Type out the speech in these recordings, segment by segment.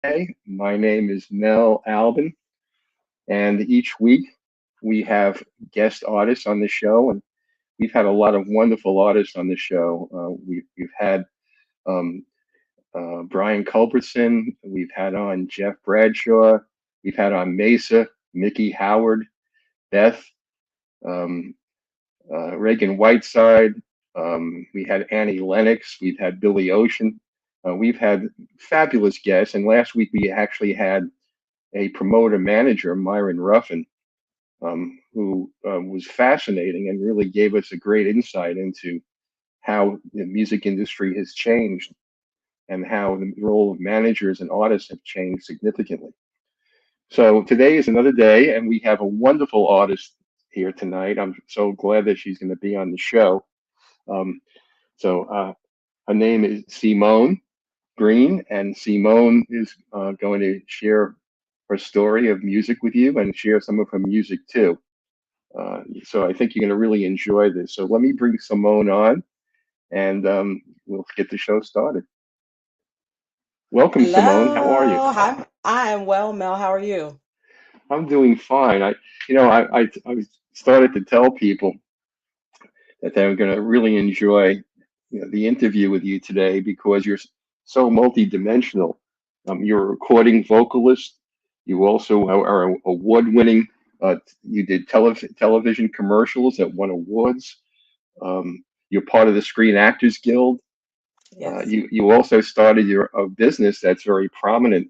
today. My name is Mel Albin, and each week we have guest artists on the show, and we've had a lot of wonderful artists on the show. We've had um, Brian Culbertson, we've had on Jeff Bradshaw, we've had on Mesa, Mickey Howard, Beth, um, Reagan Whiteside. We had Annie Lennox. We've had Billy Ocean. We've had fabulous guests. And last week we actually had a promoter manager, Myron Ruffin, who was fascinating and really gave us a great insight into how the music industry has changed and how the role of managers and artists have changed significantly. So today is another day, and we have a wonderful artist here tonight. I'm so glad that she's going to be on the show. Um, so her name is Simone Green, and Simone is going to share her story of music with you and share some of her music too. So I think you're going to really enjoy this. So let me bring Simone on, and we'll get the show started. Welcome, Simone. How are you? Hello. Hi. I am well, Mel. How are you? I'm doing fine. I started to tell people that they're going to really enjoy the interview with you today because you're so multidimensional. You're a recording vocalist. You also are award-winning. You did television commercials that won awards. You're part of the Screen Actors Guild. Yes. You also started your a business that's very prominent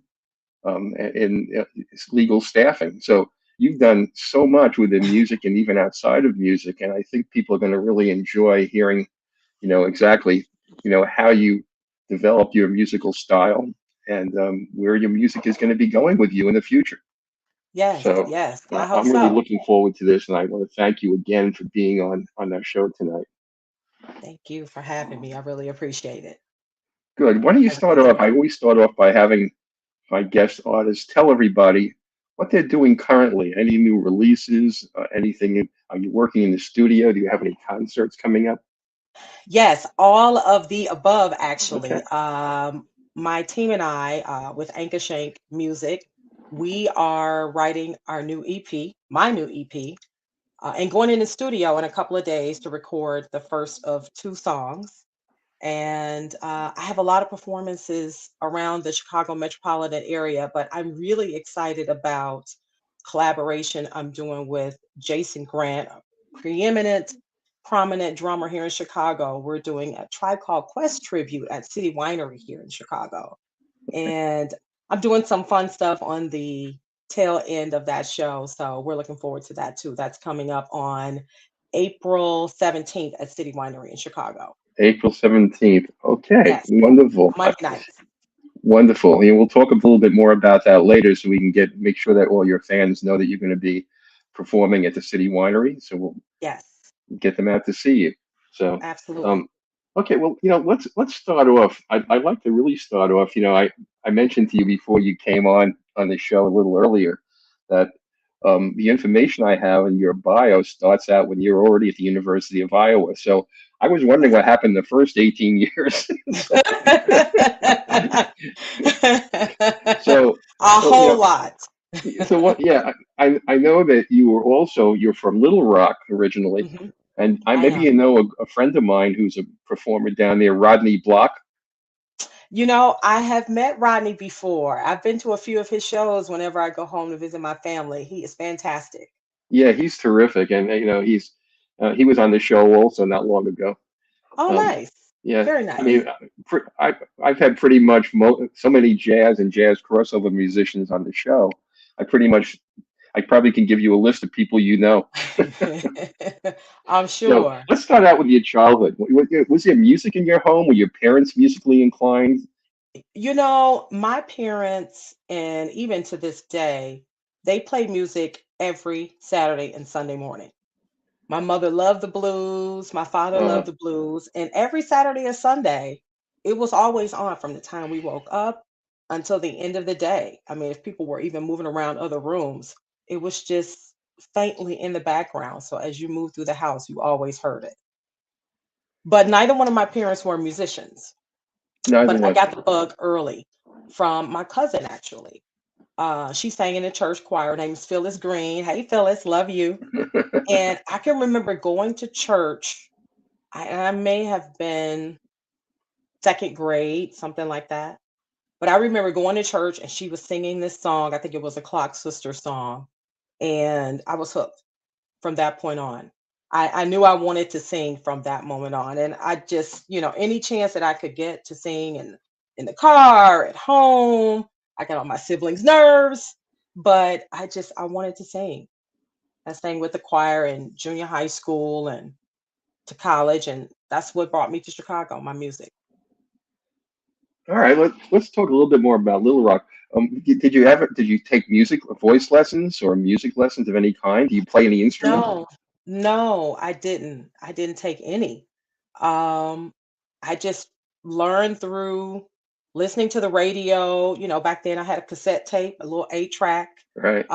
in legal staffing. So you've done so much within music and even outside of music, and I think people are going to really enjoy hearing, exactly, how you developed your musical style and where your music is going to be going with you in the future. Yes. So Yes. I hope I'm really so. looking forward to this, and I want to thank you again for being on our show tonight. Thank you for having me. I really appreciate it. Good. Why don't you I start really off? do. I always start off by having my guest artists tell everybody what they're doing currently. Any new releases? Anything? Are you working in the studio? Do you have any concerts coming up? Yes, all of the above, Okay. actually. My team and I, with Anchor Shank Music, we are writing our new EP, my new EP, and going in the studio in a couple of days to record the first of two songs. And I have a lot of performances around the Chicago metropolitan area, but I'm really excited about collaboration I'm doing with Jason Grant, a preeminent, prominent drummer here in Chicago. We're doing a Tribe Called Quest tribute at City Winery here in Chicago, and I'm doing some fun stuff on the tail end of that show. So we're looking forward to that too. That's coming up on April 17th at City Winery in Chicago. April 17th. Okay. Yes, Wonderful. Monday nights. Wonderful. And we'll talk a little bit more about that later so we can make sure that all your fans know that you're going to be performing at the City Winery. So we'll Yes, get them out to see you. So, absolutely. um, okay, well, let's start off. I'd like to really start off. I mentioned to you before you came on the show a little earlier that the information I have in your bio starts out when you're already at the University of Iowa. So I was wondering That's what happened the first 18 years. so, a so, so whole lot. so what? Yeah, I know that you're from Little Rock originally, Mhm, and I I maybe am. you know a friend of mine who's a performer down there, Rodney Block. I have met Rodney before. I've been to a few of his shows whenever I go home to visit my family. He is fantastic. Yeah, he's terrific, and he was on the show also not long ago. Oh, Um, nice. yeah, Very I mean, nice. I've had pretty much so many jazz and jazz crossover musicians on the show. I probably can give you a list of people you know. I'm So sure. let's start out with your childhood. Was there music in your home? Were your parents musically inclined? My parents, and even to this day, they play music every Saturday and Sunday morning. My mother loved the blues, my father Uh, loved the blues, and every Saturday and Sunday, it was always on from the time we woke up until the end of the day. I mean, if people were even moving around other rooms, it was just faintly in the background. So as you move through the house, you always heard it. But neither one of my parents were musicians. neither But I was. got the bug early. from my cousin, actually. She sang in the church choir. Her name is Phyllis Green. Hey, Phyllis, love you. And I can remember going to church. I may have been second grade, something like that. But I remember going to church and she was singing this song. I think it was a Clock Sister song. And I was hooked from that point on. I knew I wanted to sing from that moment on. And I just, any chance that I could get to sing in the car, at home, I got on my siblings' nerves. But I wanted to sing. I sang with the choir in junior high school and to college. And that's what brought me to Chicago, my music. All right, let's talk a little bit more about Little Rock. Did you take voice lessons or music lessons of any kind? Do you play any instrument? No, no, I didn't. I didn't take any. Um, I just learned through listening to the radio. Back then I had a cassette tape, a little 8 track, Right,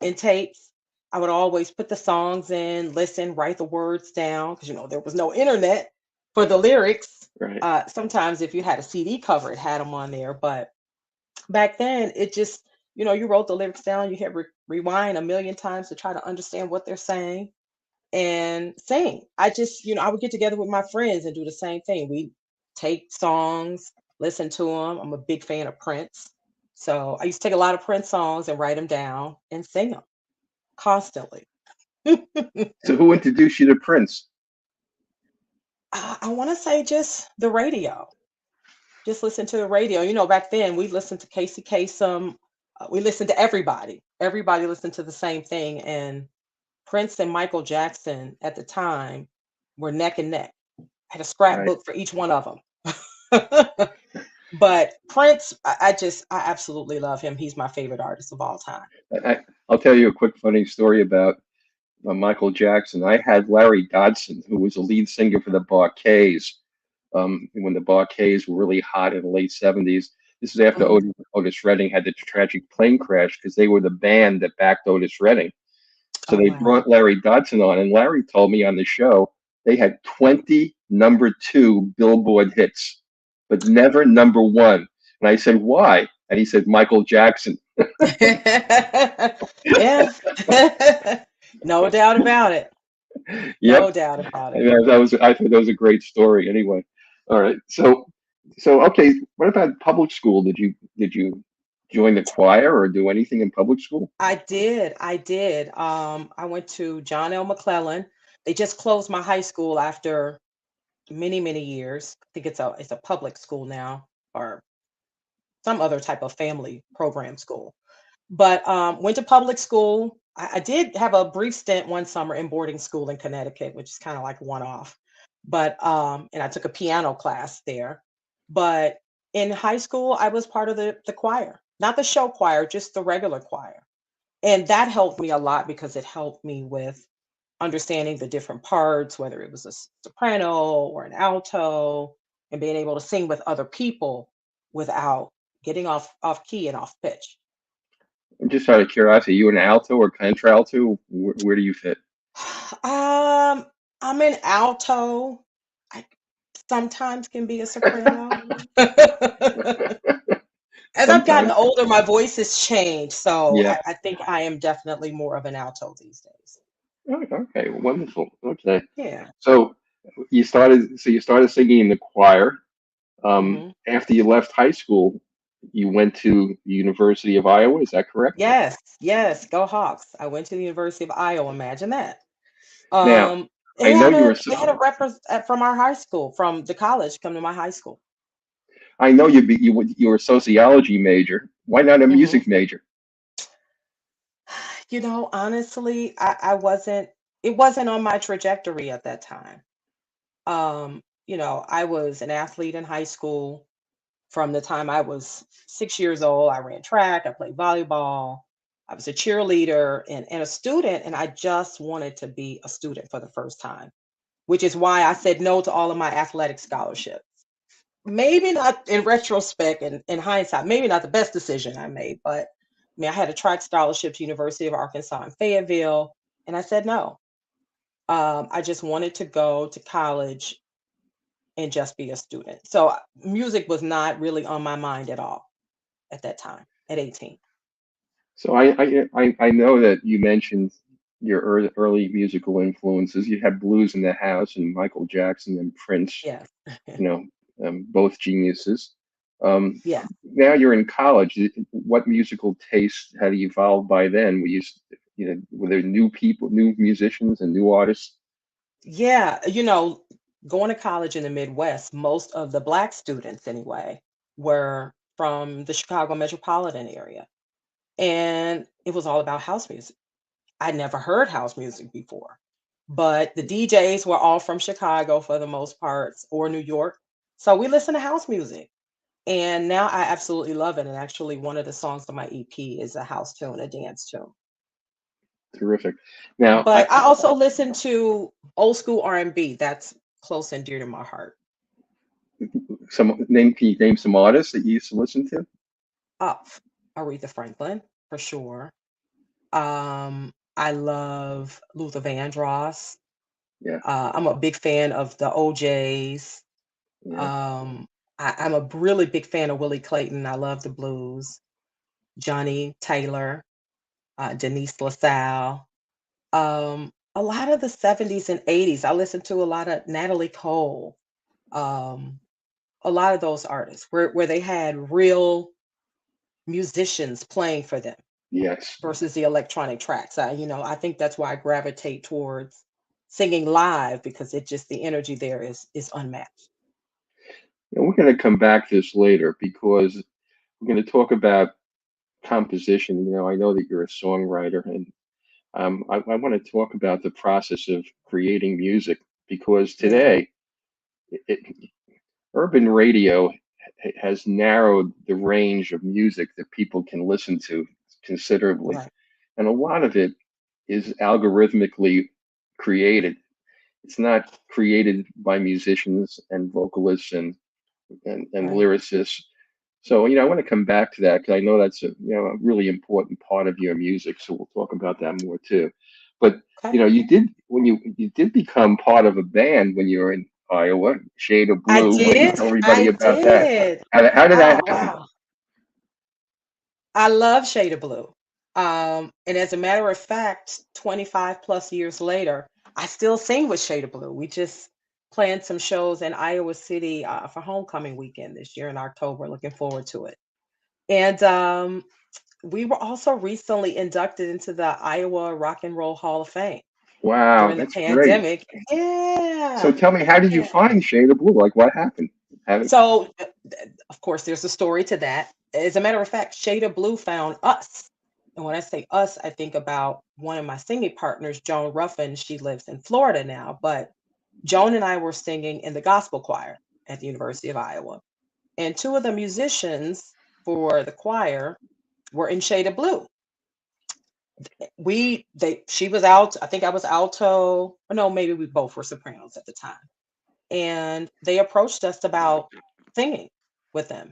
in tapes. I would always put the songs in, listen, write the words down because there was no internet for the lyrics. right. Sometimes if you had a CD cover, it had them on there, but back then it just, you wrote the lyrics down, you hit rewind a million times to try to understand what they're saying and sing. I just, I would get together with my friends and do the same thing. We take songs, listen to them. I'm a big fan of Prince. So I used to take a lot of Prince songs and write them down and sing them constantly. So who introduced you to Prince? I want to say just the radio. Just listen to the radio. Back then we listened to Casey Kasem. We listened to everybody. Everybody listened to the same thing. And Prince and Michael Jackson at the time were neck and neck. I had a Right. scrapbook for each one of them. But Prince, I absolutely love him. He's my favorite artist of all time. I'll tell you a quick funny story about Michael Jackson. I had Larry Dodson, who was the lead singer for the Bar-Kays, when the Bar-Kays were really hot in the late '70s. This is after Mhm. Otis Redding had the tragic plane crash because they were the band that backed Otis Redding. So Oh they wow. brought Larry Dodson on, and Larry told me on the show they had 20 #2 Billboard hits, but never #1. And I said, why? And he said, Michael Jackson. Yeah. No doubt about it. Yep. No doubt about it. Yeah, I thought that was a great story anyway. All right. So okay, what about public school? Did you join the choir or do anything in public school? I did. I did. I went to John L. McClellan. They just closed my high school after many, many years. I think it's a public school now or some other type of family program school. But went to public school. I did have a brief stint one summer in boarding school in Connecticut, which is kind of like one off. But and I took a piano class there. But in high school, I was part of the choir, not the show choir, just the regular choir. And that helped me a lot because it helped me with understanding the different parts, whether it was a soprano or an alto, and being able to sing with other people without getting off key and off pitch. Just out of curiosity, you an alto or contralto? Where do you fit? Um, I'm an alto. I sometimes can be a soprano. As I've gotten Sometimes. older, my voice has changed, so Yeah. I think I am definitely more of an alto these days. Okay. Wonderful. Okay. Yeah. So you started singing in the choir. Hmm. After you left high school, you went to the University of Iowa. Is that correct? Yes, yes, go Hawks. I went to the University of Iowa. Imagine that. Now, Um, I know you were. they had a representative from our high school, from the college, come to my high school. I know you were a sociology major. Why not a Hmm. music major? Honestly, I wasn't. It wasn't on my trajectory at that time. I was an athlete in high school. From the time I was 6 years old, I ran track, I played volleyball, I was a cheerleader and a student, and I just wanted to be a student for the first time, which is why I said no to all of my athletic scholarships. Maybe not in retrospect and in hindsight, maybe not the best decision I made, but I mean, I had a track scholarship to University of Arkansas in Fayetteville, and I said no. I just wanted to go to college and just be a student. So music was not really on my mind at all. at that time at 18. So I know that you mentioned your early musical influences. You had blues in the house and Michael Jackson and Prince, Yes. you know, both geniuses. Um, Yeah. Now you're in college. What musical taste had evolved by then? Were there new people, new musicians, and new artists? Yeah. Going to college in the Midwest, most of the Black students, anyway, were from the Chicago metropolitan area. And it was all about house music. I never heard house music before, but the DJs were all from Chicago for the most parts or New York. So we listen to house music. And now I absolutely love it. And actually, one of the songs on my EP is a house tune, a dance tune. Terrific. Now, But I also listen to old school R&B. That's close and dear to my heart. can you name some artists that you used to listen to? Up, Aretha Franklin for sure. I love Luther Vandross. Yeah, I'm a big fan of the OJs. yeah. Um, I'm a really big fan of Willie Clayton. I love the blues. Johnny Taylor, Denise LaSalle. A lot of the 70s and 80s. I listened to a lot of Natalie Cole. Um, a lot of those artists where they had real musicians playing for them Yes. versus the electronic tracks. I think that's why I gravitate towards singing live because it just the energy there is unmatched. And we're going to come back to this later because we're going to talk about composition. I know that you're a songwriter, and I want to talk about the process of creating music because Yeah, today, urban radio has narrowed the range of music that people can listen to considerably, right, and a lot of it is algorithmically created. It's not created by musicians and vocalists and right. lyricists. So, I want to come back to that because I know that's a really important part of your music. So we'll talk about that more too. But, Okay. you did when you did become part of a band when you were in Iowa, Shade of I Blue. Why don't you did. tell everybody I about that? did. How did Oh, that happen? wow. I love Shade of Blue. And as a matter of fact, 25 plus years later, I still sing with Shade of Blue. We just planned some shows in Iowa City for homecoming weekend this year in October. Looking forward to it. And we were also recently inducted into the Iowa Rock and Roll Hall of Fame Wow, during the that's great. pandemic. So Yeah. tell me, how did you Yeah. find Shade of Blue? Like, what happened? How did, So, of course, there's a story to that. As a matter of fact, Shade of Blue found us. And when I say us, I think about one of my singing partners, Joan Ruffin. She lives in Florida now, but Joan and I were singing in the gospel choir at the University of Iowa. And two of the musicians for the choir were in Shade of Blue. She was out, I think I was alto, or no, maybe we both were sopranos at the time. And they approached us about singing with them.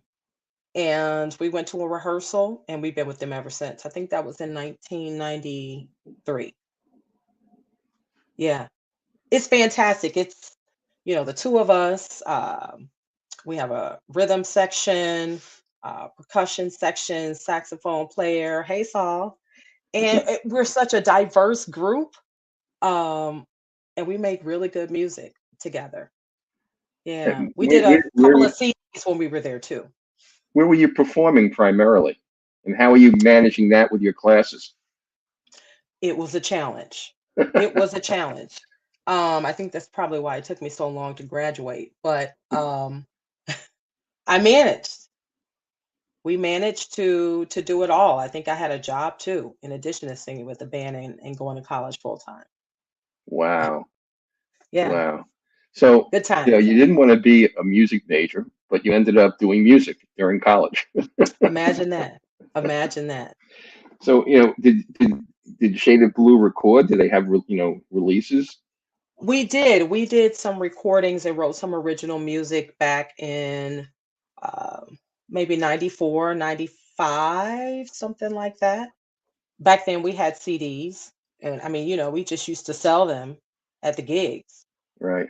And we went to a rehearsal and we've been with them ever since. I think that was in 1993. Yeah. It's fantastic. It's the two of us. We have a rhythm section, percussion section, saxophone player. Hey, Saul. And we're such a diverse group. Um, and we make really good music together. Yeah. We where, did a where, couple where, of CDs when we were there too. where were you performing primarily? And how are you managing that with your classes? It was a challenge. It was a challenge. I think that's probably why it took me so long to graduate, but I managed. We managed to do it all. I think I had a job too, in addition to singing with the band and going to college full time. Wow. Yeah, Wow. So, good times. you didn't want to be a music major, but you ended up doing music during college. Imagine that. Imagine that. So, did Shade of Blue record? Did they have, releases? We did some recordings and wrote some original music back in maybe 94, 95, something like that. Back then we had CDs, and I mean, we just used to sell them at the gigs. Right.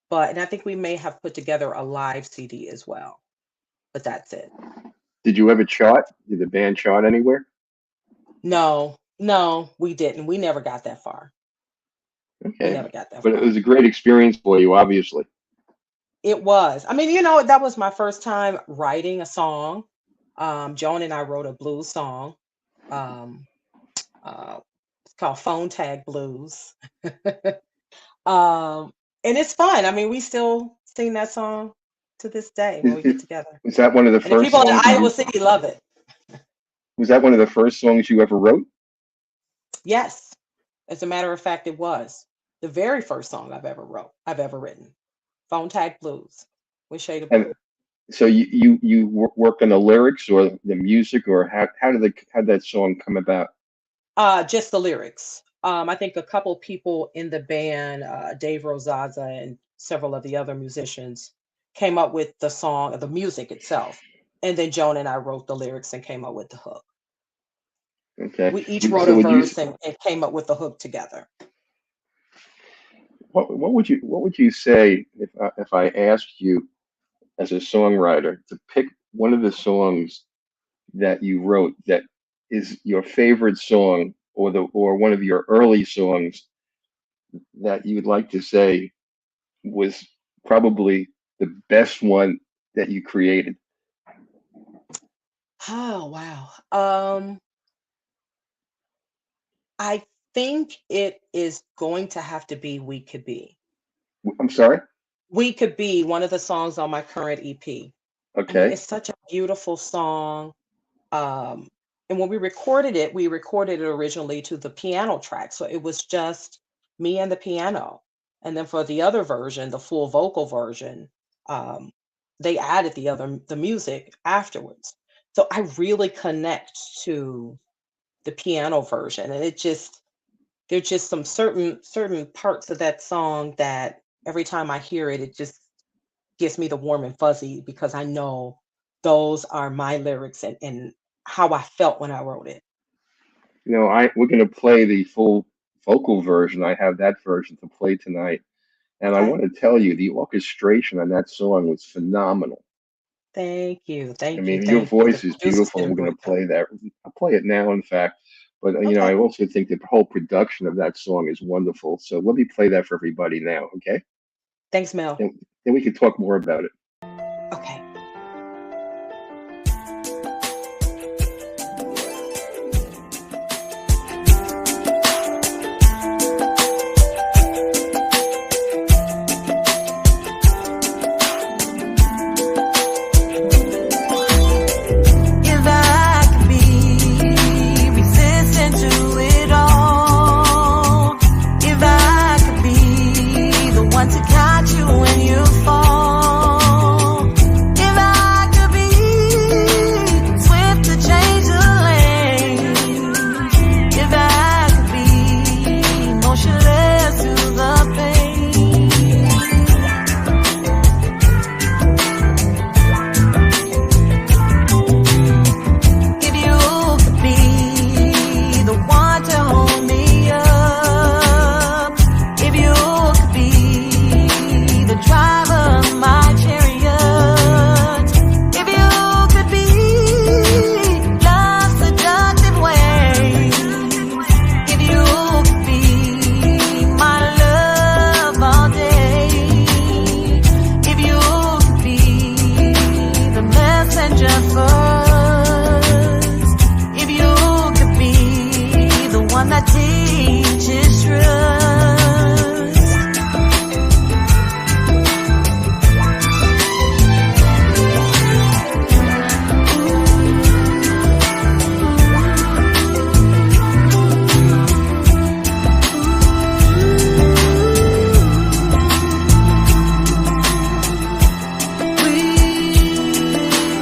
But and I think we may have put together a live CD as well. but that's it. Did you ever chart? Did the band chart anywhere? No, no, we didn't. We never got that far. We Okay. never got that But it far. was a great experience for you, obviously. It was. I mean, that was my first time writing a song. Joan and I wrote a blues song. Um, it's called Phone Tag Blues. Um, and it's fun. I mean, we still sing that song to this day when Is, we get is, together. was that one of the And the first people in songs Iowa City love it. was that one of the first songs you ever wrote? Yes. As a matter of fact, it was the very first song I've ever written. Phone Tag Blues with Shade of And Blue. so work on the lyrics or the music, or how did that song come about? Just the lyrics. I think a couple people in the band, Dave Rosaza and several of the other musicians, came up with the song, the music itself, and then Joan and I wrote the lyrics and came up with the hook. Okay. We each wrote So a would you verse and came up with the hook together. what would you say if I asked you as a songwriter to pick one of the songs that you wrote that is your favorite song, or one of your early songs that you would like to say was probably the best one that you created? Oh, wow. I think it is going to have to be We Could Be. I'm sorry. We Could Be, one of the songs on my current EP. I mean, Okay. it's such a beautiful song. Um, and when we recorded it originally to the piano track. So it was just me and the piano. And then for the other version, the full vocal version, um, they added the music afterwards. So I really connect to the piano version. And there's just some certain parts of that song that every time I hear it, it just gives me the warm and fuzzy because I know those are my lyrics and how I felt when I wrote it. We're gonna play the full vocal version. I have that version to play tonight, and I Okay. want to tell you the orchestration on that song was phenomenal. Thank you. I Thank you. mean, your Thank you. The voice is producers beautiful, did and a we're going great to job. play that. I'll play it now, in fact. But I Okay. also think the whole production of that song is wonderful. So let me play that for everybody now, okay? Thanks, Mel. Then we can talk more about it. Okay. If I could be resistant to it all, if I could be the one to catch you when you fall, if I could be swift to change the lane, if I could be motionless to the pain. If you could be the one to hold me up, if you could be the driver of my chariot, if you could be love's seductive ways, if you could be my love all day, if you could be the messenger first, if you could be the one that teaches trust. We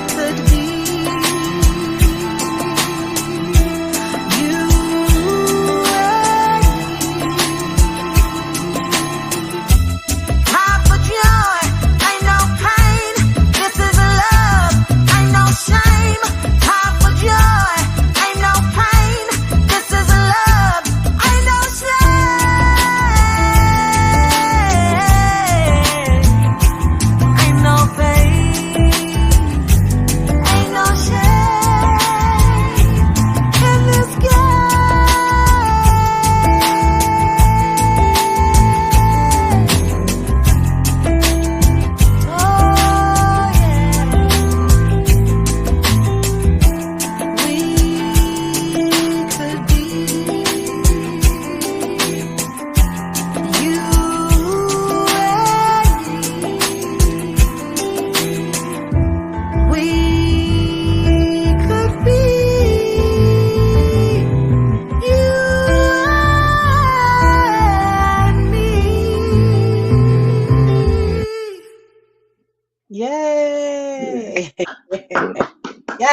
could be you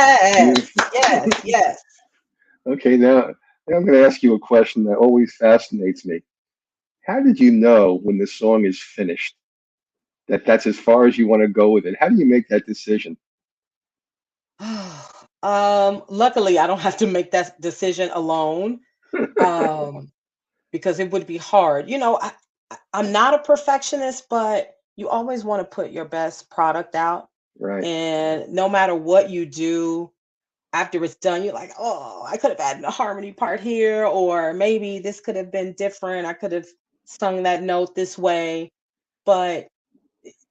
Yes, yes, yes. Okay, now I'm going to ask you a question that always fascinates me. How did you know when the song is finished that that's as far as you want to go with it? How do you make that decision? Luckily, I don't have to make that decision alone. Um, because it would be hard. I'm not a perfectionist, but you always want to put your best product out. Right. And no matter what you do after it's done, you're like, oh, I could have added a harmony part here, or maybe this could have been different. I could have sung that note this way. But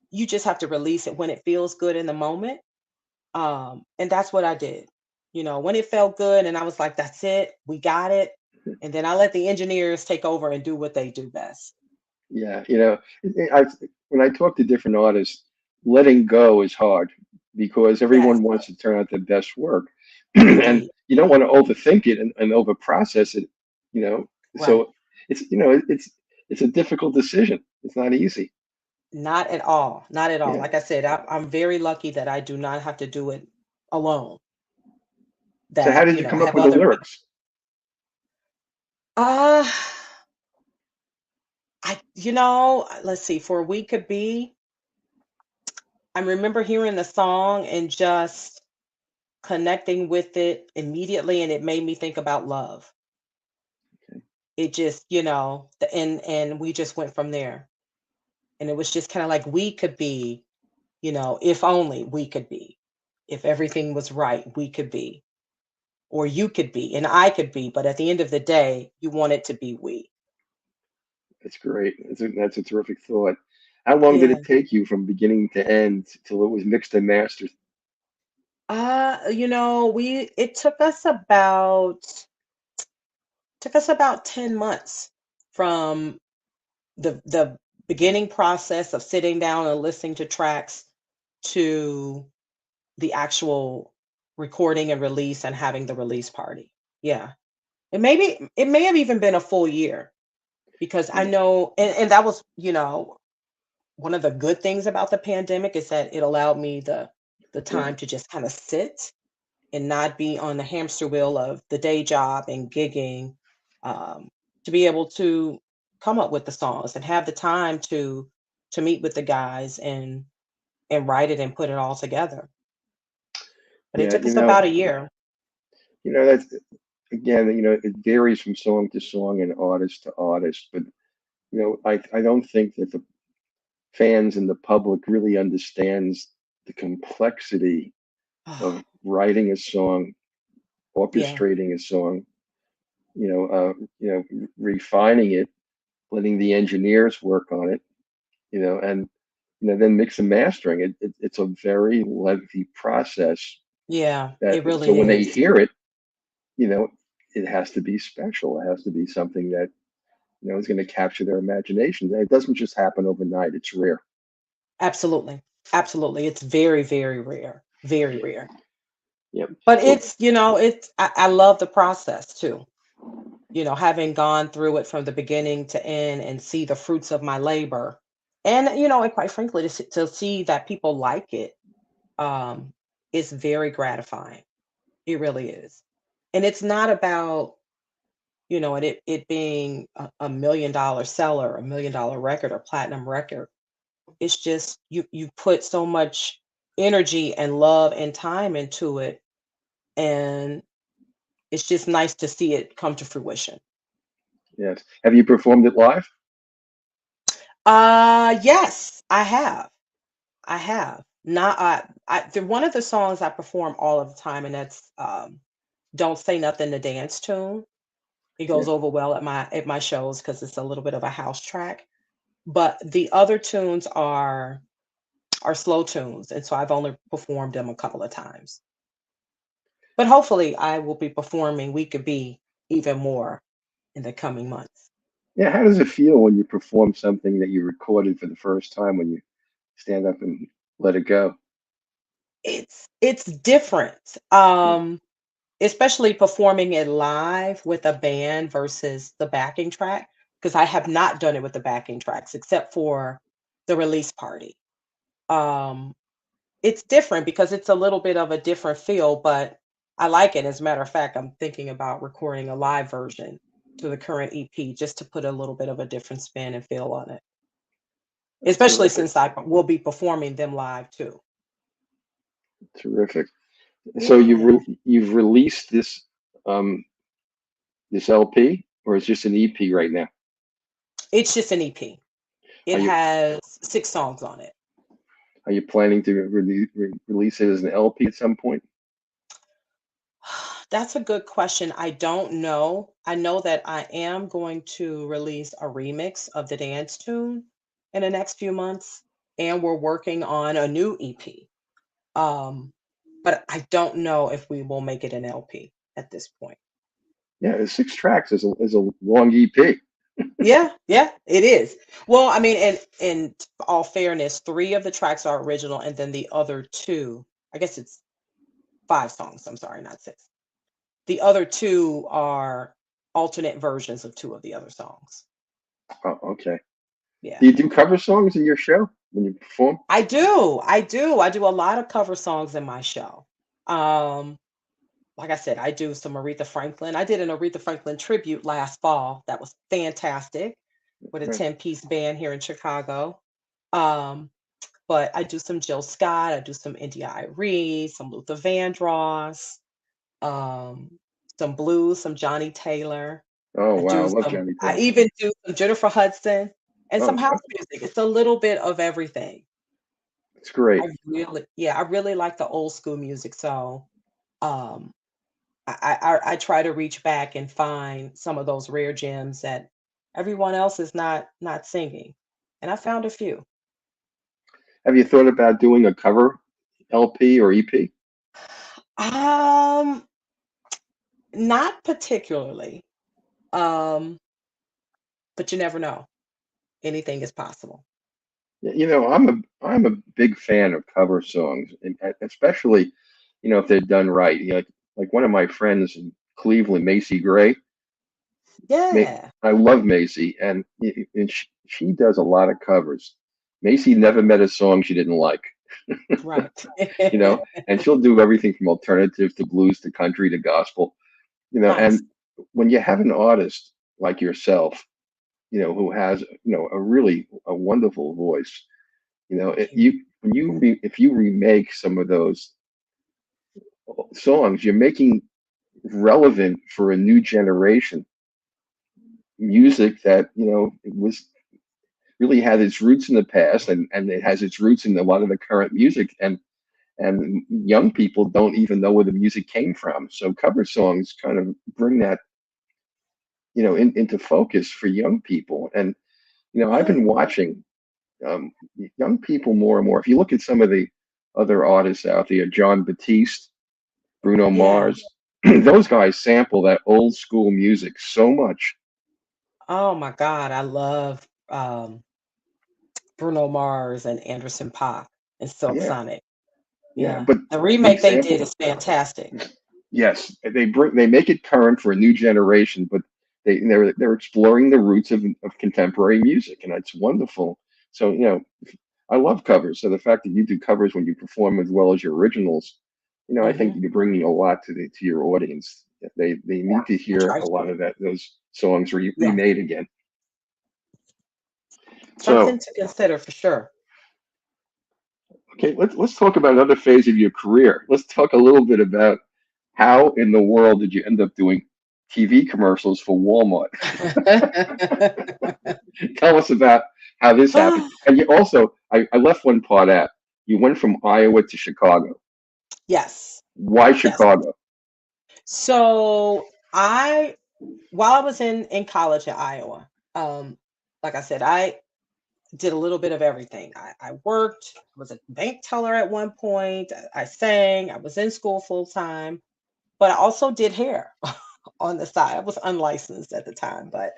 you just have to release it when it feels good in the moment. And that's what I did. When it felt good and I was like, that's it, we got it. And then I let the engineers take over and do what they do best. Yeah, when I talk to different artists, letting go is hard because Yes, everyone wants to turn out their best work, and indeed. you don't want to overthink it and over process it, you know. Right. So it's a difficult decision. It's not easy. Not at all. Not at all. Yeah. Like I said, I'm very lucky that I do not have to do it alone. So how That, did you I come up have with the other people. lyrics? Uh, let's see, for We Could Be, I remember hearing the song and just connecting with it immediately, and it made me think about love. Okay. It just, and we just went from there. And it was just kind of like we could be, if only we could be. If everything was right, we could be. Or you could be, and I could be. But at the end of the day, you want it to be we. That's great. That's a terrific thought. How long did Yeah. it take you from beginning to end till it was mixed and mastered? We it took us about 10 months from the beginning process of sitting down and listening to tracks to the actual recording and release and having the release party. Yeah. It may have even been a full year because I Yeah. know, and that was, one of the good things about the pandemic is that it allowed me the time Right. to just kind of sit and not be on the hamster wheel of the day job and gigging, um, to be able to come up with the songs and have the time to meet with the guys and write it and put it all together. But it Yeah. took us about a year. That's again, it varies from song to song and artist to artist, but I don't think that the fans and the public really understands the complexity of writing a song, Yeah, orchestrating a song, refining it, letting the engineers work on it, and then mix and mastering it. It's a very lengthy process. yeah, That it so really when they is. hear it, you know, it has to be special. It has to be something that is going to capture their imagination. It doesn't just happen overnight. It's rare. Absolutely. Absolutely. It's very, very rare. Very rare. Yep. But So I love the process too. Having gone through it from the beginning to end and see the fruits of my labor. And quite frankly, to see that people like it, um, is very gratifying. It really is. And it's not about, it being a $1 million seller, $1 million record or platinum record. It's just you put so much energy and love and time into it, and it's just nice to see it come to fruition. yes. Have you performed it live? Yes, I have. I have. Not one of the songs I perform all of the time, and that's Don't Say Nothing, the dance tune. It Yeah. goes over well at my shows because it's a little bit of a house track. But the other tunes are slow tunes, and so I've only performed them a couple of times. But hopefully, I will be performing We Could Be even more in the coming months. Yeah. How does it feel when you perform something that you recorded for the first time when you stand up and let it go? It's different, Yeah. especially performing it live with a band versus the backing track, because I have not done it with the backing tracks except for the release party. Um, it's different because it's a little bit of a different feel, but I like it. As a matter of fact, I'm thinking about recording a live version to the current EP just to put a little bit of a different spin and feel on it, especially Terrific, since I will be performing them live too. terrific. So Yeah, you've released um this LP, or it's just an EP right now? it's just an EP. Are It you has 6 songs on it. are you planning to release it as an LP at some point? That's a good question. I don't know. I know that I am going to release a remix of the dance tune in the next few months, and we're working on a new EP. Um, but I don't know if we will make it an LP at this point. Yeah, it's 6 tracks is a long EP. Yeah, yeah, it is. Well, I mean, in all fairness, 3 of the tracks are original, and then the other 2, I guess it's 5 songs. I'm sorry, not 6. The other 2 are alternate versions of 2 of the other songs. Oh, okay. Yeah. Do you do cover songs in your show when you perform? I do. I do. I do a lot of cover songs in my show. Um, like I said, I do some Aretha Franklin. I did an Aretha Franklin tribute last fall. That was fantastic with a Right. 10-piece band here in Chicago. Um, but I do some Jill Scott, I do some India Irie, some Luther Vandross, um, some blues, some Johnny Taylor. Oh I wow, I do love some Johnny I Taylor. even do some Jennifer Hudson and some Oh, house music. It's a little bit of everything. it's great. I really like the old school music. So um I try to reach back and find some of those rare gems that everyone else is not singing. And I found a few. Have you thought about doing a cover LP or EP? Um, not particularly. Um, but you never know. Anything is possible. You know, I'm a big fan of cover songs, and especially, if they're done right. Like one of my friends in Cleveland, Macy Gray. Yeah, I love Macy, and she does a lot of covers. Macy never met a song she didn't like, right. and she'll do everything from alternative to blues to country to gospel, Nice. and when you have an artist like yourself, who has, a really a wonderful voice, Thank you. if you remake some of those songs, you're making relevant for a new generation music that, it was really had its roots in the past, and it has its roots in a lot of the current music, and young people don't even know where the music came from. So cover songs kind of bring that, into focus for young people. And I've Yeah, been watching um, young people more and more. If you look at some of the other artists out there, John Batiste, Bruno yeah. Mars, those guys sample that old school music so much. Oh my God, I love Bruno Mars and Anderson .Paak and Silk Yeah, Sonic. yeah, Yeah. but The they remake they did sample. is fantastic. Yes, they make it current for a new generation, but they're exploring the roots of contemporary music, and it's wonderful. So I love covers. So the fact that you do covers when you perform as well as your originals, I think Hmm. you're bringing a lot to your audience. They need to I hear try a to. lot of those songs Yeah. remade again. Something So to consider for sure. okay, let's talk about another phase of your career. Let's talk a little bit about how in the world did you end up doing TV commercials for Walmart? Tell us about how this happened. Ah, And you also, I left one part out. You went from Iowa to Chicago. yes, Why yes. Chicago? So while I was in college at Iowa, like I said, I did a little bit of everything. I worked, I was a bank teller at one point. I sang, I was in school full time, but I also did hair on the side. I was unlicensed at the time, but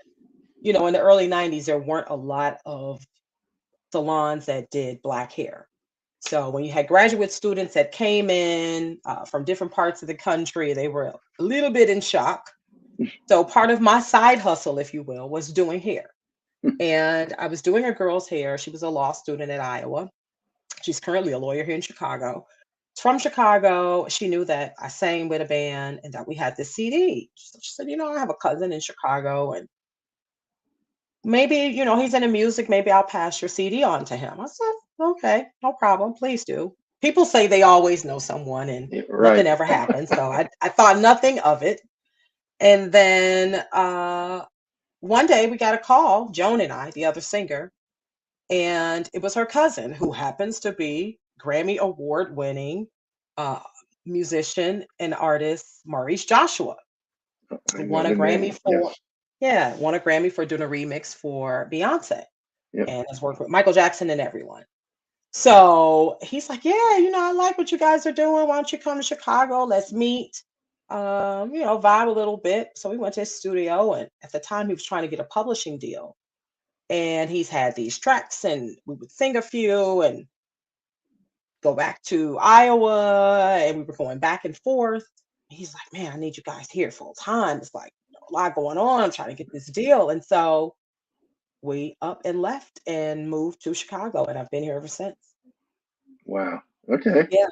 in the early 90s, there weren't a lot of salons that did black hair. So when you had graduate students that came in from different parts of the country, they were a little bit in shock. So part of my side hustle, if you will, was doing hair. And I was doing a girl's hair. She was a law student at Iowa. She's currently a lawyer here in Chicago. From Chicago. She knew that I sang with a band and that we had this CD. So she said, I have a cousin in Chicago and maybe, he's into music. Maybe I'll pass your CD on to him. I said, okay, no problem. Please do. People say they always know someone and Yeah, nothing right. ever happens. So I thought nothing of it. And then one day we got a call, Joan and I, the other singer, and it was her cousin who happens to be Grammy award winning uh, musician and artist Maurice Joshua, I who know won a the Grammy name. for, Yes. yeah, won a Grammy for doing a remix for Beyonce Yep. and has worked with Michael Jackson and everyone. So he's like, yeah, I like what you guys are doing. Why don't you come to Chicago? Let's meet. Vibe a little bit. So we went to his studio, and at the time he was trying to get a publishing deal. And he's had these tracks, and we would sing a few and go back to Iowa, and we were going back and forth. He's like, man, I need you guys here full time. It's like a lot going on. I'm trying to get this deal. And so we up and left and moved to Chicago, and I've been here ever since. Wow. Okay. Yeah,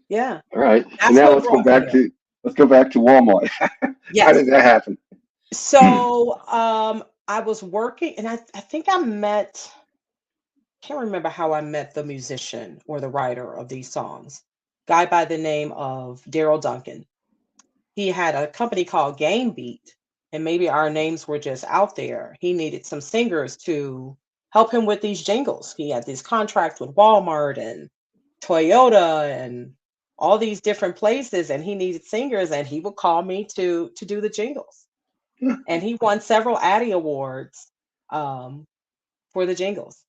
yeah. All right. So That's now what brought me here. let's go back to Walmart. How Yes. did that happen? So I was working, and I think can't remember how I met the musician or the writer of these songs. Guy by the name of Daryl Duncan. He had a company called Game Beat, and maybe our names were just out there. He needed some singers to help him with these jingles. He had these contracts with Walmart and Toyota and all these different places, and he needed singers, and he would call me to do the jingles. And he won several Addy Awards um, for the jingles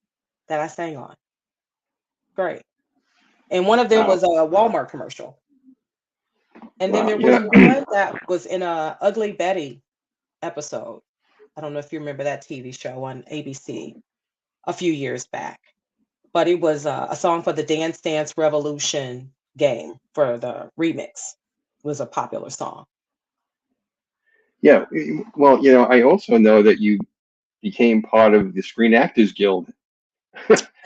that I sang on. Great. And one of them Wow. was a Walmart commercial. And then Wow. there was one that was in a Ugly Betty episode. I don't know if you remember that TV show on ABC a few years back, but it was a song for the Dance Dance Revolution game for the remix. It was a popular song. Yeah. Well, I also know that you became part of the Screen Actors Guild.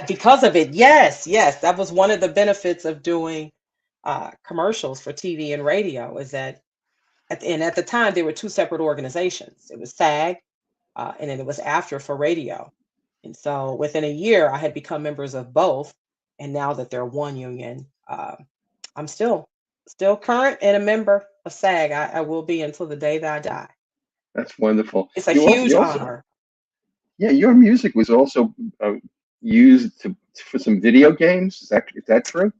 Because of it, yes, yes, that was one of the benefits of doing commercials for TV and radio is that at the time there were two separate organizations. It was SAG, and then it was AFTRA for radio. And so within a year, I had become members of both. And now that they're one union, I'm still current and a member of SAG. I will be until the day that I die. That's wonderful. It's a You huge also, honor. yeah, your music was also used for some video games. Is that true?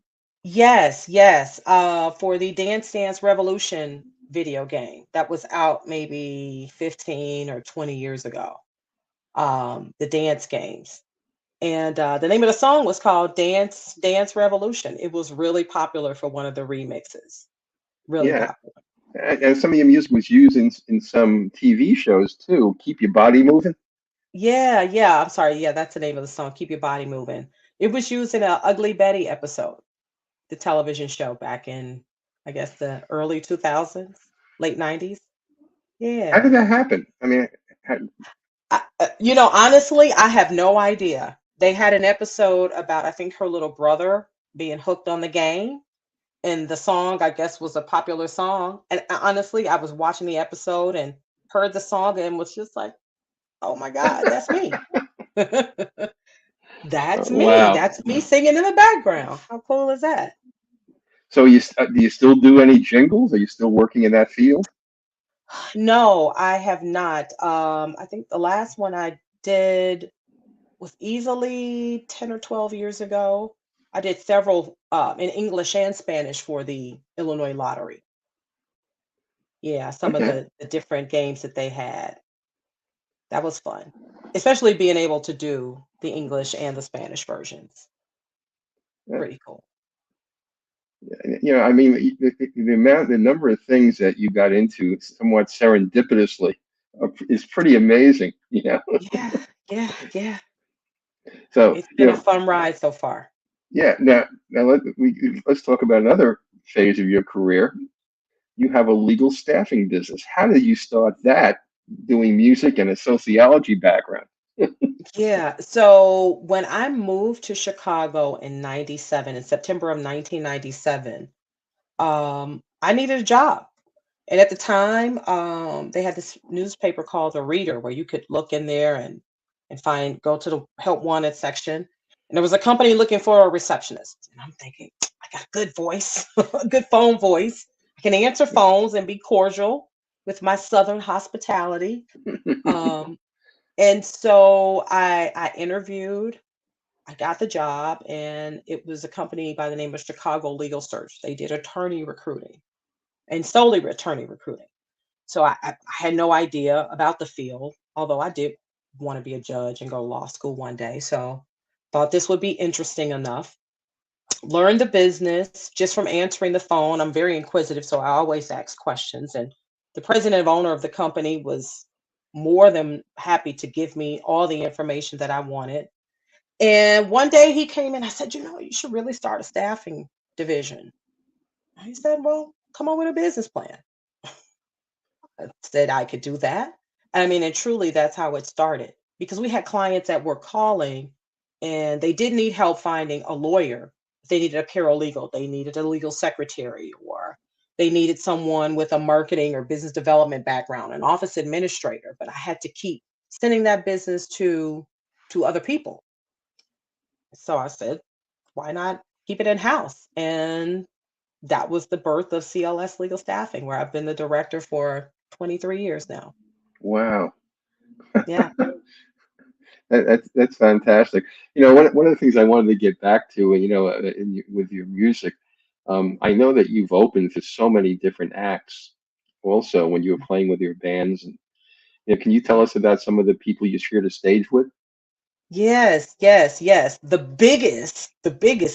Yes, yes. For the Dance Dance Revolution video game that was out maybe 15 or 20 years ago. The dance games. And the name of the song was called Dance Dance Revolution. It was really popular for one of the remixes. Really Yeah. popular. And some of your music was used in some TV shows too. Keep your body moving. Yeah, yeah. I'm sorry. Yeah, that's the name of the song. Keep your body moving. It was used in a Ugly Betty episode, the television show back in, I guess, the early 2000s, late 90s. How Yeah. did that happen? I mean, how, Honestly, I have no idea. They had an episode about, I think, her little brother being hooked on the game. And the song, I guess, was a popular song. And honestly, I was watching the episode and heard the song and was just like, oh my God, that's me. That's me. wow. That's me singing in the background. How cool is that? So do you still do any jingles? Are you still working in that field? No, I have not. I think the last one I did was easily 10 or 12 years ago. I did several in English and Spanish for the Illinois lottery. Yeah, some of Okay. the different games that they had. That was fun, especially being able to do the English and the Spanish versions. Yeah. Pretty cool. I mean, the number of things that you got into somewhat serendipitously is pretty amazing. Yeah, yeah, yeah. So, It's been a fun ride so far. yeah. Now let's talk about another phase of your career. You have a legal staffing business. How did you start that? Doing music and a sociology background. Yeah. So when I moved to Chicago in 97, in September of 1997, I needed a job. And at the time, they had this newspaper called The Reader where you could look in there and find, go to the help wanted section. And there was a company looking for a receptionist. And I'm thinking, I got a good voice, a good phone voice. I can answer phones and be cordial with my Southern hospitality. Um, and so I interviewed, I got the job, and it was a company by the name of Chicago Legal Search. They did attorney recruiting and solely attorney recruiting. So I had no idea about the field, although I did want to be a judge and go to law school one day. So thought this would be interesting enough. Learned the business just from answering the phone. I'm very inquisitive, so I always ask questions. And the president and owner of the company was more than happy to give me all the information that I wanted. And one day he came in, I said, you should really start a staffing division. He said, well, come on with a business plan. Said I could do that. I mean, and truly that's how it started because we had clients that were calling and they did need help finding a lawyer. They needed a paralegal, they needed a legal secretary, or they needed someone with a marketing or business development background, an office administrator. But I had to keep sending that business to other people. So I said, why not keep it in house? And that was the birth of CLS Legal Staffing, where I've been the director for 23 years now. Wow. Yeah. That's fantastic. One of the things I wanted to get back to, with your music, I know that you've opened for so many different acts also when you were playing with your bands. And can you tell us about some of the people you shared a stage with? Yes, yes, yes. The biggest,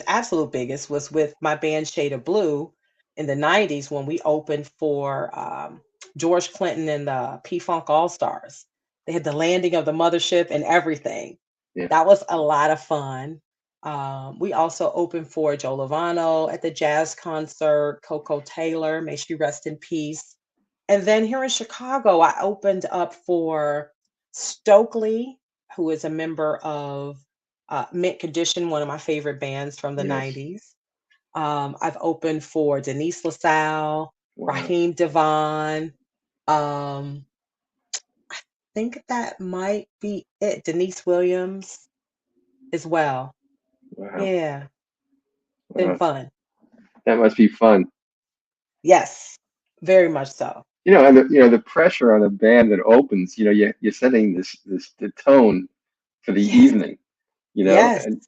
absolute biggest was with my band Shade of Blue in the 90s when we opened for George Clinton and the P Funk All Stars. They had the landing of the mothership and everything. Yeah. That was a lot of fun. We also opened for Joe Lovano at the jazz concert, Koko Taylor, may she rest in peace. And then here in Chicago, I opened up for Stokley, who is a member of Mint Condition, one of my favorite bands from the Yes. 90s. I've opened for Denise LaSalle, Wow. Raheem DeVaughn. Um, think that might be it. Denise Williams as well. Wow. Yeah, been Wow. fun. That must be fun. Yes, very much so. And the pressure on a band that opens, you're setting this the tone for the Yes, evening, yes. and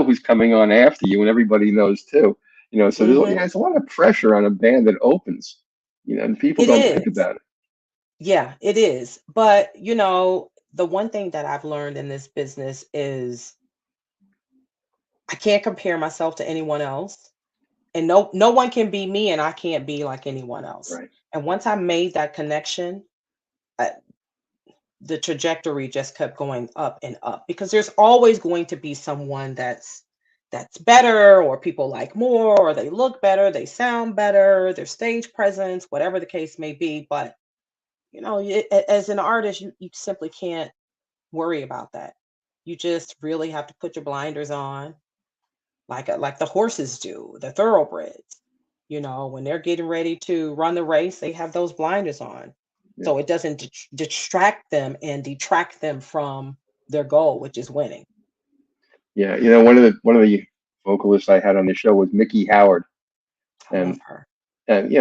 who's coming on after you, and everybody knows too. So Hmm. there's a lot of pressure on a band that opens, and people It don't think is. about it. Yeah, it is. But, the one thing that I've learned in this business is I can't compare myself to anyone else. And no one can be me and I can't be like anyone else. Right. And once I made that connection, uh, the trajectory just kept going up and up because there's always going to be someone that's better or people like more or they look better, they sound better, their stage presence, whatever the case may be. But as an artist, you simply can't worry about that. You just really have to put your blinders on, like the horses do, the thoroughbreds. When they're getting ready to run the race, they have those blinders on, Yeah. so it doesn't distract them and detract them from their goal, which is winning. Yeah. One of the vocalists I had on the show was Mickey Howard, I love and her.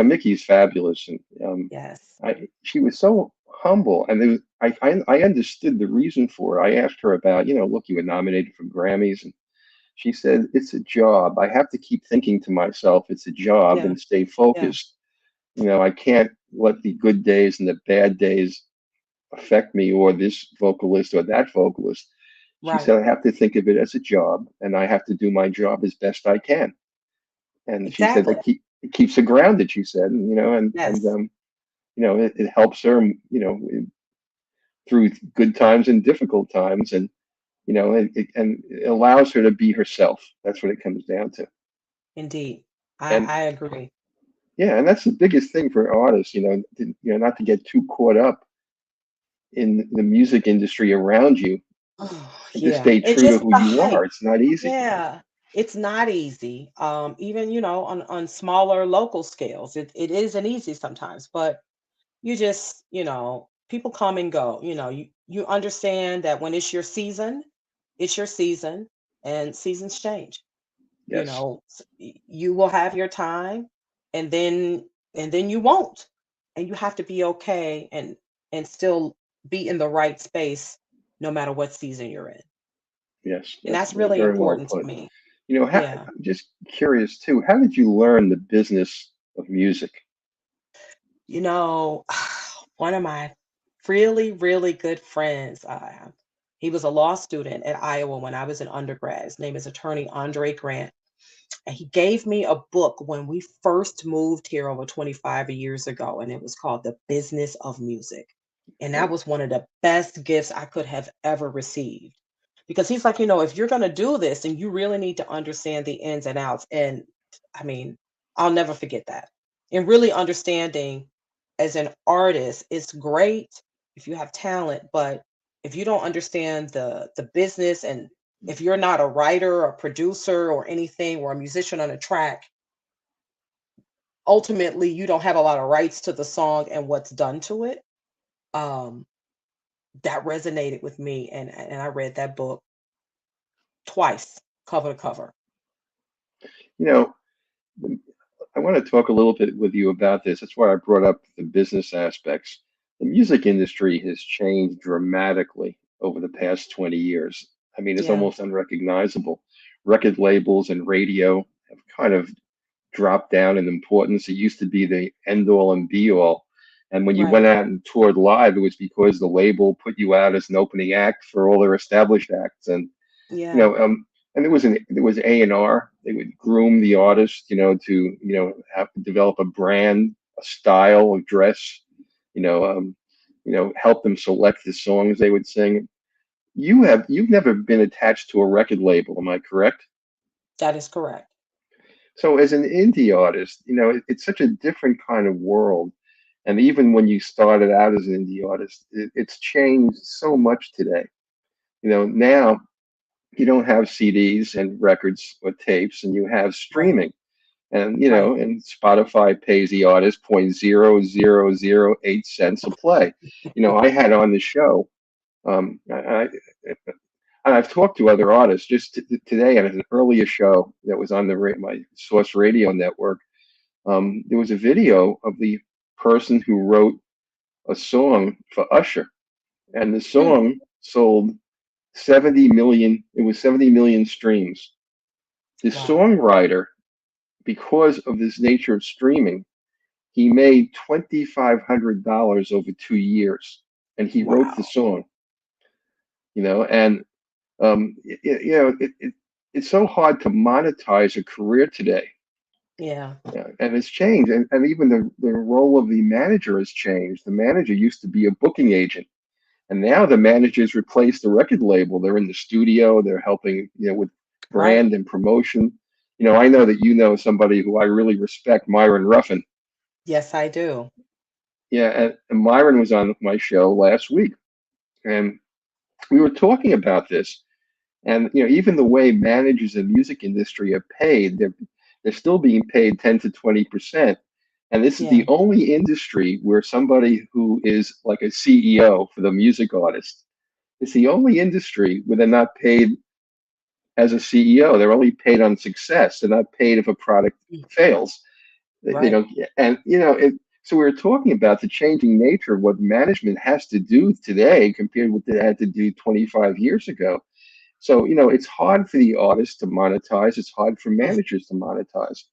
Mickey's fabulous, and Yes. she was so humble, and I understood the reason for it. I asked her about, look, you were nominated for Grammys, and she said, it's a job. I have to keep thinking to myself, it's a job, Yeah. and stay Yeah. focused. I can't let the good days and the bad days affect me, or this vocalist or that vocalist. She Right. said, I have to think of it as a job, and I have to do my job as best I can. And she said Exactly. it keeps her grounded. She said, Yes. it helps her, through good times and difficult times, and and it allows her to be herself. That's what it comes down to. Indeed. I And I agree. yeah, and that's the biggest thing for artists, not to get too caught up in the music industry around you. Oh, and to yeah. stay And true to just who the you hype. are. It's not easy. Yeah. It's not easy. Even, on smaller local scales, it isn't easy sometimes, but you just, people come and go. You understand that when it's your season, and seasons change. Yes, You will have your time, and then you won't. And you have to be okay, and still be in the right space no matter what season you're in. yes, And that's that's really very well important to put. me. Yeah. I'm just curious too. How did you learn the business of music? You know, one of my really, really good friends, he was a law student at Iowa when I was an undergrad. His name is Attorney Andre Grant. And he gave me a book when we first moved here over 25 years ago, and it was called The Business of Music. And that Okay. was one of the best gifts I could have ever received. Because he's like, if you're going to do this, then you really need to understand the ins and outs. And I mean, I'll never forget that. And really understanding as an artist, it's great if you have talent, but if you don't understand the business, and if you're not a writer or producer or anything, or a musician on a track, ultimately you don't have a lot of rights to the song and what's done to it. Um, that resonated with me, and I read that book twice, cover to cover. You know, I want to talk a little bit with you about this. That's why I brought up the business aspects. The music industry has changed dramatically over the past 20 years. I mean, it's Yeah, almost unrecognizable. Record labels and radio have kind of dropped down in importance. It used to be the end all and be all. And when you went right. out and toured live, it was because the label put you out as an opening act for all their established acts. And you Yeah, know, and there was A&R. They would groom the artist, to have to develop a brand, a style of dress, you know, um, help them select the songs they would sing. You've never been attached to a record label, am I correct? that is correct. So as an indie artist, it's such a different kind of world. And even when you started out as an indie artist, it's changed so much today. Now you don't have CDs and records or tapes, and you have Right, streaming. And right. and Spotify pays the artist 0.0008 cents a play. I had on the show. And I've talked to other artists just today on an earlier show that was on my Source Radio network. There was a video of the person who wrote a song for Usher, and the Hmm. song sold 70 million. It was 70 million streams. The Wow. songwriter, because of this nature of streaming, he made $2,500 over 2 years, and he wrote the Wow. song. And it's so hard to monetize a career today. Yeah. Yeah, and it's changed, and even the role of the manager has changed. The manager used to be a booking agent, and now the managers replace the record label. They're in the studio. They're helping, with Right. brand and promotion. I know that you know somebody who I really respect, Myron Ruffin. Yes, I do. Yeah, and Myron was on my show last week, and we were talking about this. And even the way managers in the music industry are paid, they're still being paid 10 to 20%. And this is Yeah. the only industry where somebody who is like a CEO for the music artist, it's the only industry where they're not paid as a CEO. They're only paid on success. They're not paid if a product Mm. fails. They Right. don't, and so we were talking about the changing nature of what management has to do today compared with what they had to do 25 years ago. So, it's hard for the artists to monetize. It's hard for Mm. managers to monetize.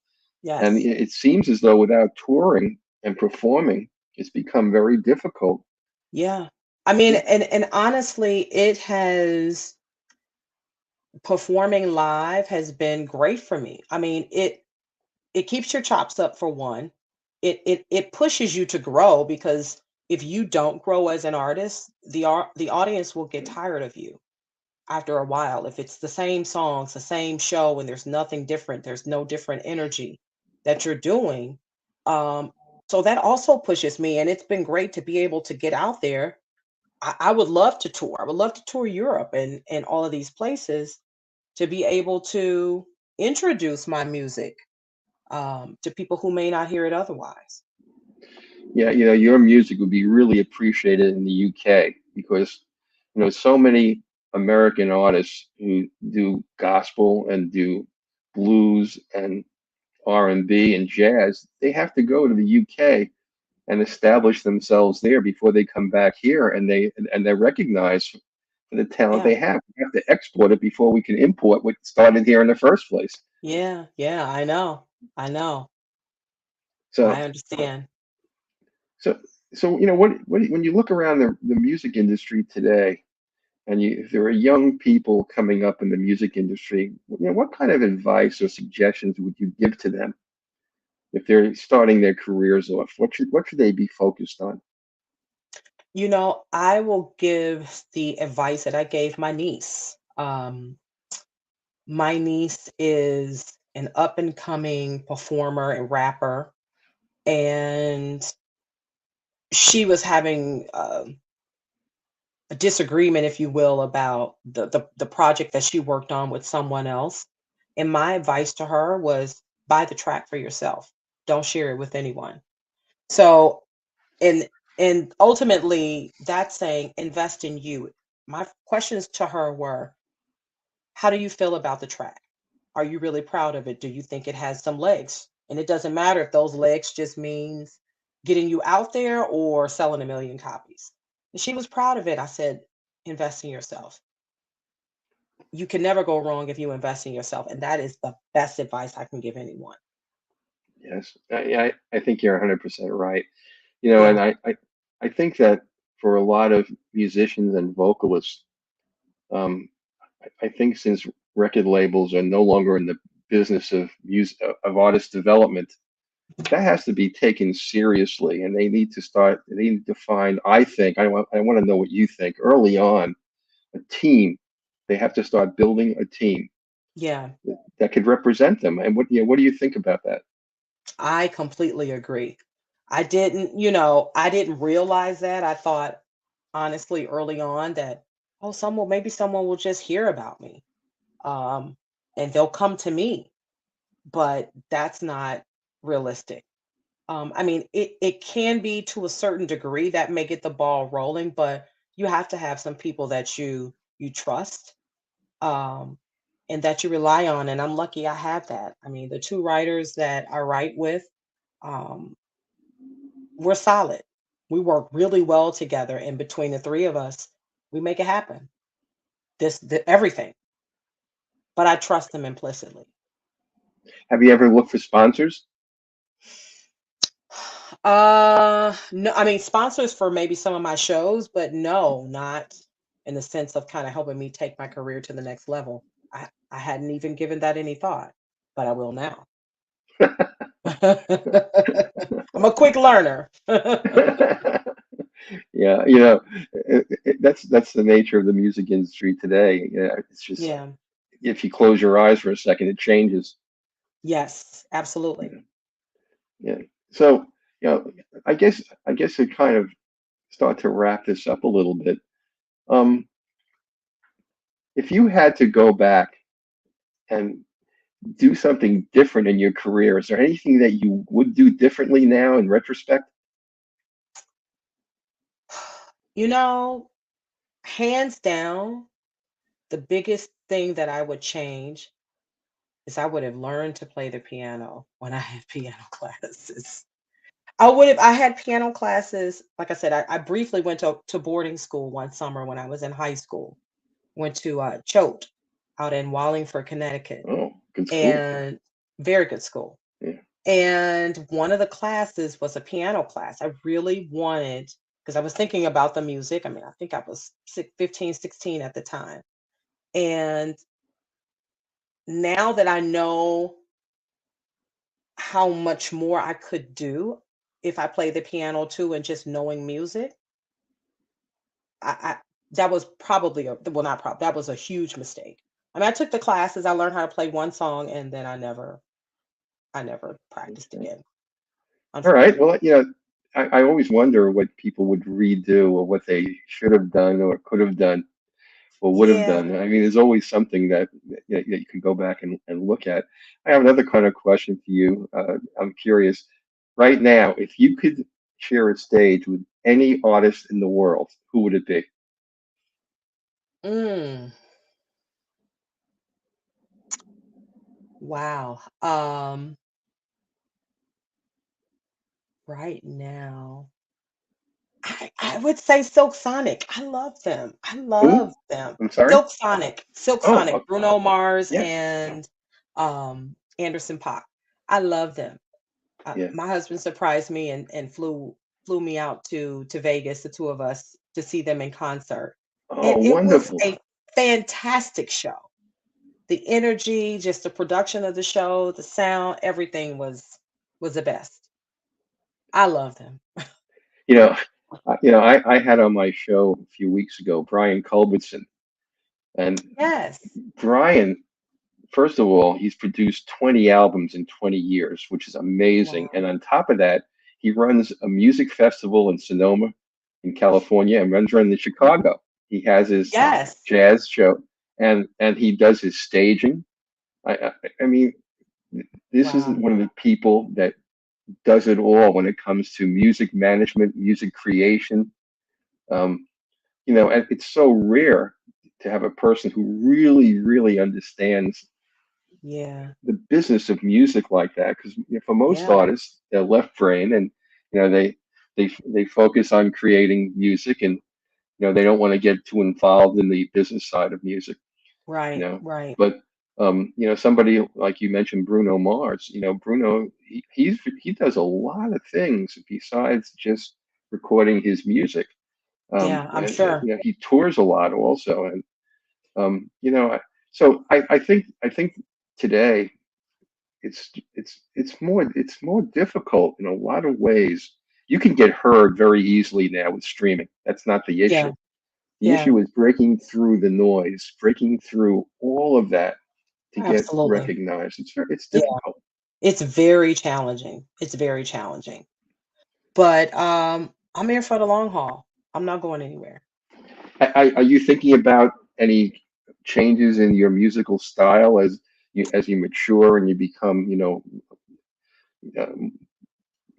And Yes. it seems as though without touring and performing, it's become very difficult. Yeah. I mean, and honestly, performing live has been great for me. I mean, it keeps your chops up for one. It pushes you to grow, because if you don't grow as an artist, the audience will get tired of you after a while. If it's the same songs, the same show, and there's nothing different, there's no different energy that you're doing. Um, so that also pushes me, and it's been great to be able to get out there, I would love to tour. I would love to tour Europe and all of these places to be able to introduce my music to people who may not hear it otherwise. Yeah, your music would be really appreciated in the UK because, so many American artists who do gospel and do blues and R&B and jazz, they have to go to the UK and establish themselves there before they come back here, and they're recognized for the talent Yeah, they have. We have to export it before we can import what started here in the first place. yeah, yeah. I know. I know. I So, understand. so, so, when you look around the music industry today, and if there are young people coming up in the music industry, what kind of advice or suggestions would you give to them if they're starting their careers off? What should they be focused on? I will give the advice that I gave my niece. My niece is an up and coming performer and rapper, and she was having a disagreement, if you will, about the project that she worked on with someone else. And my advice to her was buy the track for yourself. Don't share it with anyone. So, and and ultimately that's saying invest in you. My questions to her were, how do you feel about the track? Are you really proud of it? Do you think it has some legs? And it doesn't matter if those legs just means getting you out there or selling a million copies. And she was proud of it. I said, invest in yourself. You can never go wrong if you invest in yourself. And that is the best advice I can give anyone. Yes, I think you're 100% right. And Yeah. I think that for a lot of musicians and vocalists, um, I think since record labels are no longer in the business of music of artist development, that has to be taken seriously, and they need to find, I think, I want to know what you think, early on, a team. They have to start building a team Yeah. that could represent them. And what do you think about that? I completely agree. I didn't realize that. I thought honestly early on that, oh, maybe someone will just hear about me. Um, and they'll come to me, but that's not realistic. I mean, it can be to a certain degree that may get the ball rolling, but you have to have some people that you trust, um, and that you rely on. And I'm lucky I have that. I mean, the two writers that I write with, um, we're solid. We work really well together, and between the three of us, we make it happen. Everything, but I trust them implicitly. Have you ever looked for sponsors? No, I mean sponsors for maybe some of my shows, but no, not in the sense of kind of helping me take my career to the next level. I hadn't even given that any thought, but I will now. I'm a quick learner. Yeah, that's the nature of the music industry today. Yeah, it's just, Yeah. if you close your eyes for a second, it changes. Yes, absolutely. Yeah. Yeah. So, you know, I guess to kind of start to wrap this up a little bit. Um, if you had to go back and do something different in your career, is there anything that you would do differently now in retrospect? You know, hands down, the biggest thing that I would change is I would have learned to play the piano when I had piano classes. I had piano classes. Like I said, I briefly went to boarding school one summer when I was in high school. Went to Choate out in Wallingford, Connecticut, Oh, good school. and very good school. Yeah. And one of the classes was a piano class. I really wanted, because I was thinking about the music. I mean, I think I was 15, 16 at the time. And now that I know how much more I could do if I play the piano too and just knowing music, I that was probably well, not probably, that was a huge mistake. I mean, I took the classes, I learned how to play one song, and then I never practiced Okay. again, All right. unfortunately. Well, I always wonder what people would redo or what they should have done or could have done or would have Yeah. done. I mean, there's always something that you can go back and look at. I have another kind of question for you. I'm curious, right now, if you could share a stage with any artist in the world, who would it be? Mm, wow. Right now, I would say Silk Sonic. I love them. I love Who? them. I'm sorry. Silk Sonic. Silk Oh, Sonic. Bruno Mars yeah, and Anderson .Paak. I love them. yeah. My husband surprised me and flew me out to Vegas, the two of us, to see them in concert. And Oh, it was wonderful. a fantastic show. The energy, just the production of the show, the sound, everything was the best. I love them. You know, I had on my show a few weeks ago Brian Culbertson, and Yes. Brian, first of all, he's produced 20 albums in 20 years, which is amazing. And Wow. on top of that, he runs a music festival in Sonoma, in California, and runs around in Chicago. He has his Yes. jazz show, and he does his staging. I mean, this Wow. isn't one of the people that does it all when it comes to music management, music creation. Um, and it's so rare to have a person who really, really understands Yeah. the business of music like that. Because for most Yeah. artists, they're left brain, and they focus on creating music, and they don't want to get too involved in the business side of music. you Right. know. Right. But somebody like you mentioned, Bruno Mars. Bruno, he does a lot of things besides just recording his music. Yeah, I'm And sure. he tours a lot also, and so I think today it's more difficult in a lot of ways. You can get heard very easily now with streaming. That's not the Yeah. issue. The Yeah. issue is breaking through the noise, breaking through all of that to get Absolutely. recognized. It's Yeah. difficult. It's very challenging. It's very challenging. But I'm here for the long haul. I'm not going anywhere. Are you thinking about any changes in your musical style as you mature and you become uh,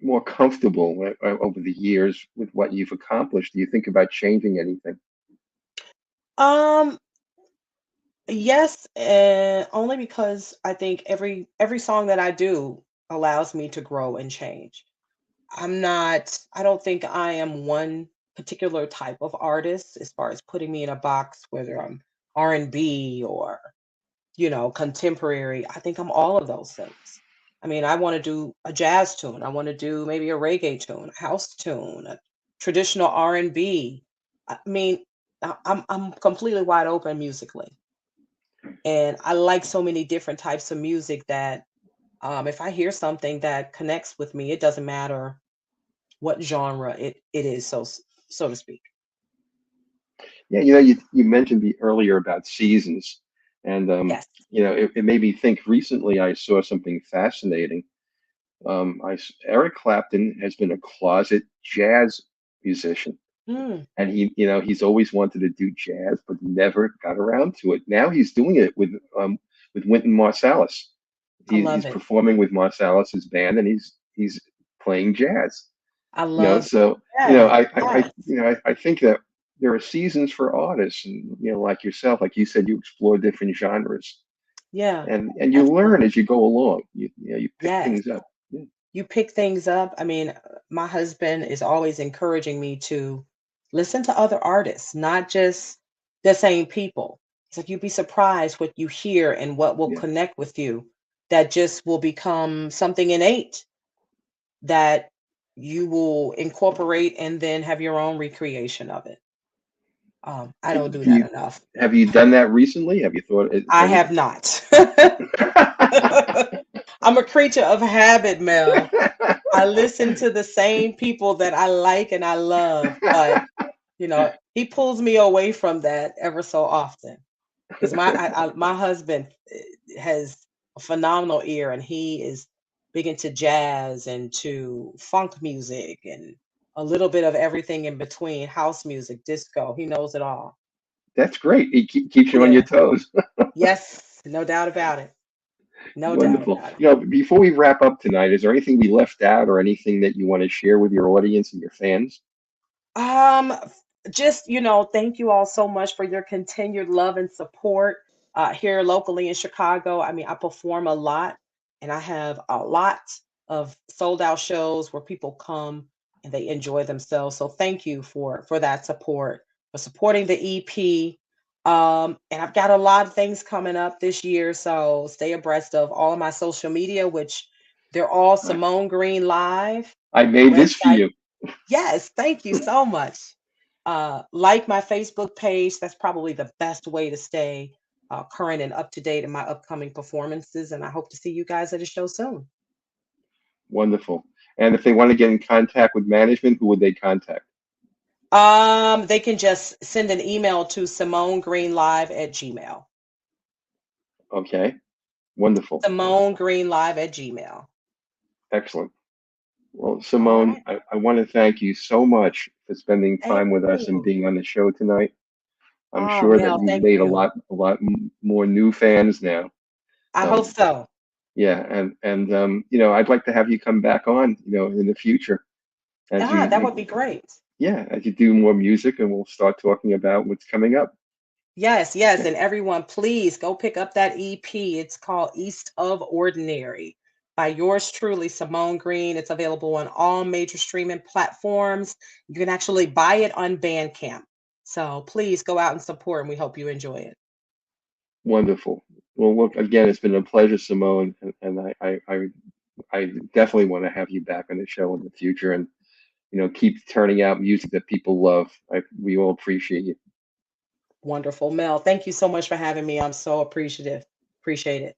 more comfortable over the years with what you've accomplished? Do you think about changing anything? Um, yes, only because I think every song that I do allows me to grow and change. I don't think I am one particular type of artist as far as putting me in a box, whether I'm R&B or, contemporary. I think I'm all of those things. I mean, I want to do a jazz tune. I want to do maybe a reggae tune, a house tune, a traditional R&B. I mean, I'm completely wide open musically. And I like so many different types of music that if I hear something that connects with me, it doesn't matter what genre it is, so to speak. Yeah, you mentioned earlier about seasons, and Yes. it made me think. Recently, I saw something fascinating. Eric Clapton has been a closet jazz musician, Mm, and he's always wanted to do jazz, but never got around to it. Now he's doing it with Wynton Marsalis. I He's love it. performing with Marsalis's band, and he's playing jazz. I love So that. I think that there are seasons for artists, and like yourself, like you said, you explore different genres, Yeah, and you learn absolutely. as you go along. You pick Yes. things up. Yeah, You pick things up. I mean, my husband is always encouraging me to listen to other artists, not just the same people. It's like you'd be surprised what you hear and what will yeah, connect with you that just will become something innate that you will incorporate and then have your own recreation of it. I don't do Do that you enough. have you done that recently? Have you thought I any? have not. I'm a creature of habit, Mel. I listen to the same people that I like and I love, but he pulls me away from that ever so often because my husband has a phenomenal ear and he is big into jazz and to funk music and a little bit of everything in between, house music, disco. He knows it all. That's great. It keeps you on your Yeah. toes. Yes, no doubt about it. No doubt Wonderful. about it. Before we wrap up tonight, is there anything we left out or anything that you want to share with your audience and your fans? Just, thank you all so much for your continued love and support here locally in Chicago. I mean, I perform a lot and I have a lot of sold out shows where people come and they enjoy themselves. So thank you for that support, for supporting the EP. And I've got a lot of things coming up this year, so stay abreast of all of my social media, which they're all Simone Green Live. I The made this for website. you. Yes, thank you so much. Like my Facebook page. That's probably the best way to stay current and up to date in my upcoming performances. And I hope to see you guys at a show soon. Wonderful. And if they want to get in contact with management, who would they contact? They can just send an email to SimoneGreenLive@gmail. Okay. Wonderful. SimoneGreenLive@gmail. Excellent. Well, All Simone, right. I want to thank you so much for spending Thank time with us and you. being on the show tonight. I'm Oh, sure that Mel, you've thank made you. more new fans now. I hope Um, so. yeah, and I'd like to have you come back on, in the future as Ah, that you, would be great. yeah, as you do more music, and we'll start talking about what's coming up. Yes, yes. Okay. And everyone, please go pick up that EP. It's called East of Ordinary by yours truly, Simone Green. It's available on all major streaming platforms. You can actually buy it on Bandcamp. So please go out and support, and we hope you enjoy it. Wonderful. Well, look, again, it's been a pleasure, Simone, and I definitely want to have you back on the show in the future, and keep turning out music that people love. We all appreciate you. Wonderful. Mel, thank you so much for having me. I'm so appreciative. Appreciate it.